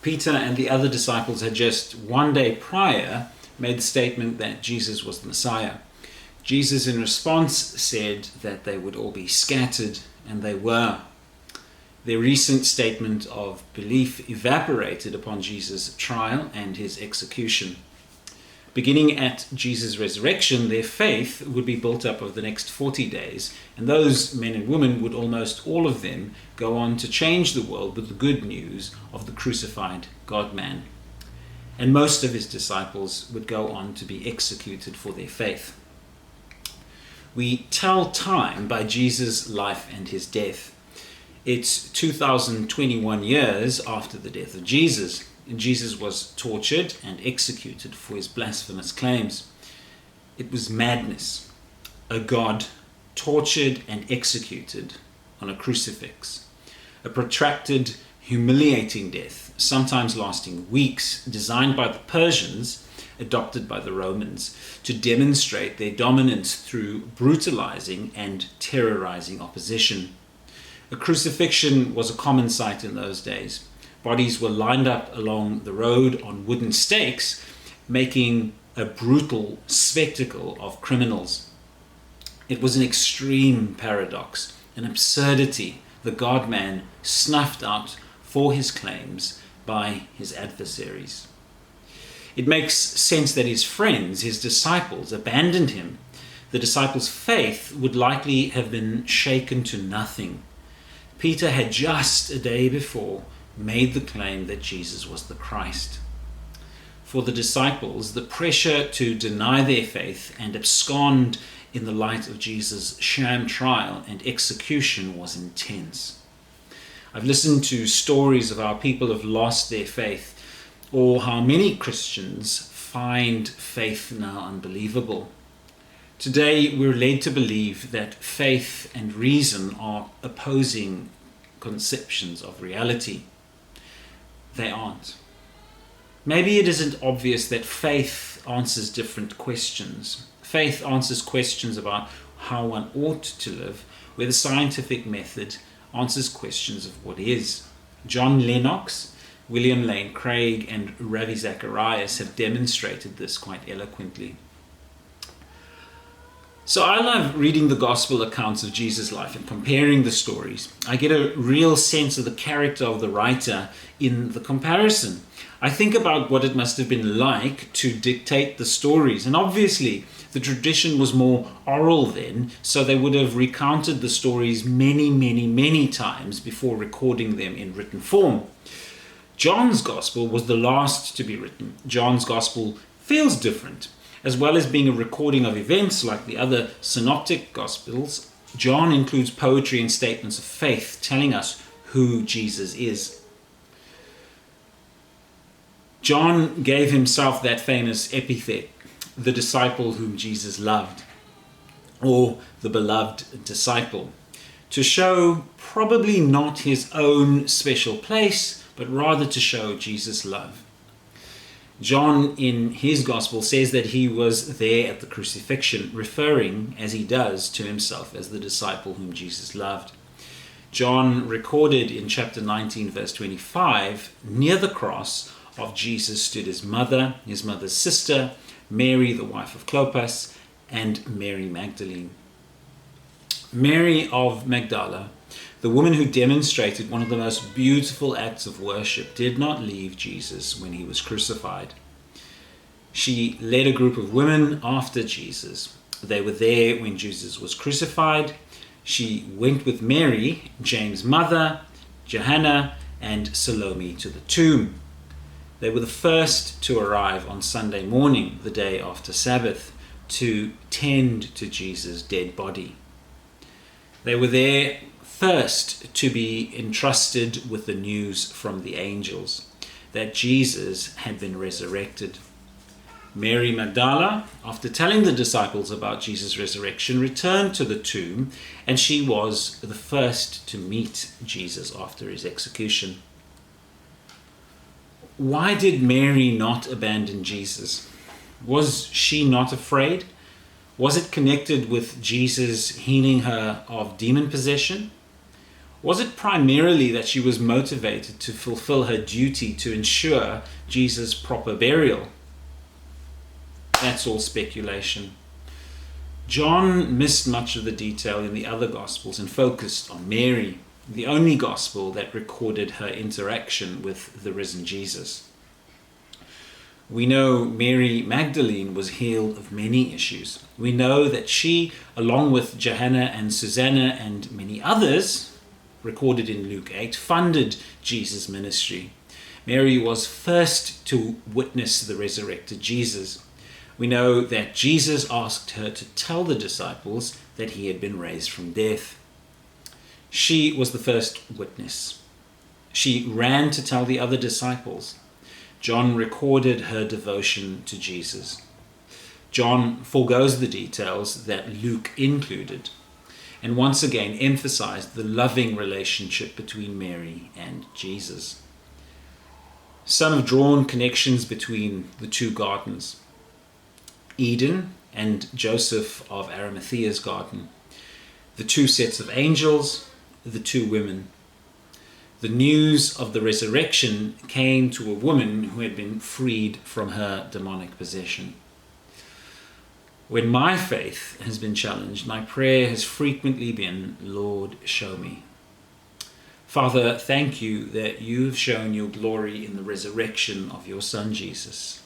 Peter and the other disciples had just one day prior made the statement that Jesus was the Messiah. Jesus in response said that they would all be scattered, and they were. Their recent statement of belief evaporated upon Jesus' trial and his execution. Beginning at Jesus' resurrection, their faith would be built up over the next 40 days, and those men and women would almost all of them go on to change the world with the good news of the crucified God-man. And most of his disciples would go on to be executed for their faith. We tell time by Jesus' life and his death. It's 2021 years after the death of Jesus. Jesus was tortured and executed for his blasphemous claims. It was madness. A God tortured and executed on a crucifix. A protracted, humiliating death, sometimes lasting weeks, designed by the Persians, adopted by the Romans, to demonstrate their dominance through brutalizing and terrorizing opposition. A crucifixion was a common sight in those days. Bodies were lined up along the road on wooden stakes, making a brutal spectacle of criminals. It was an extreme paradox, an absurdity, the God-man snuffed out for his claims by his adversaries. It makes sense that his friends, his disciples, abandoned him. The disciples' faith would likely have been shaken to nothing. Peter had just a day before made the claim that Jesus was the Christ. For the disciples, the pressure to deny their faith and abscond in the light of Jesus' sham trial and execution was intense. I've listened to stories of how people have lost their faith, or how many Christians find faith now unbelievable. Today, we're led to believe that faith and reason are opposing conceptions of reality. They aren't. Maybe it isn't obvious that faith answers different questions. Faith answers questions about how one ought to live, where the scientific method answers questions of what is. John Lennox, William Lane Craig, and Ravi Zacharias have demonstrated this quite eloquently. So I love reading the gospel accounts of Jesus' life and comparing the stories. I get a real sense of the character of the writer in the comparison. I think about what it must have been like to dictate the stories. And obviously, the tradition was more oral then, so they would have recounted the stories many times before recording them in written form. John's gospel was the last to be written. John's gospel feels different. As well as being a recording of events like the other synoptic gospels, John includes poetry and statements of faith telling us who Jesus is. John gave himself that famous epithet, the disciple whom Jesus loved, or the beloved disciple, to show probably not his own special place, but rather to show Jesus' love. John, in his gospel, says that he was there at the crucifixion, referring, as he does, to himself as the disciple whom Jesus loved. John recorded in chapter 19, verse 25, near the cross of Jesus stood his mother's sister, Mary, the wife of Clopas, and Mary Magdalene. Mary of Magdala, the woman who demonstrated one of the most beautiful acts of worship, did not leave Jesus when he was crucified. She led a group of women after Jesus. They were there when Jesus was crucified. She went with Mary, James' mother, Johanna, and Salome to the tomb. They were the first to arrive on Sunday morning, the day after Sabbath, to tend to Jesus' dead body. They were there first to be entrusted with the news from the angels that Jesus had been resurrected. Mary Magdala, after telling the disciples about Jesus' resurrection, returned to the tomb, and she was the first to meet Jesus after his execution. Why did Mary not abandon Jesus? Was she not afraid? Was it connected with Jesus healing her of demon possession? Was it primarily that she was motivated to fulfill her duty to ensure Jesus' proper burial? That's all speculation. John missed much of the detail in the other Gospels and focused on Mary, the only Gospel that recorded her interaction with the risen Jesus. We know Mary Magdalene was healed of many issues. We know that she, along with Johanna and Susanna and many others, recorded in Luke 8, funded Jesus' ministry. Mary was first to witness the resurrected Jesus. We know that Jesus asked her to tell the disciples that he had been raised from death. She was the first witness. She ran to tell the other disciples. John recorded her devotion to Jesus. John forgoes the details that Luke included, and once again emphasized the loving relationship between Mary and Jesus. Some have drawn connections between the two gardens, Eden and Joseph of Arimathea's garden, the two sets of angels, the two women. The news of the resurrection came to a woman who had been freed from her demonic possession. When my faith has been challenged, my prayer has frequently been, Lord, show me. Father, thank you that you have shown your glory in the resurrection of your Son Jesus.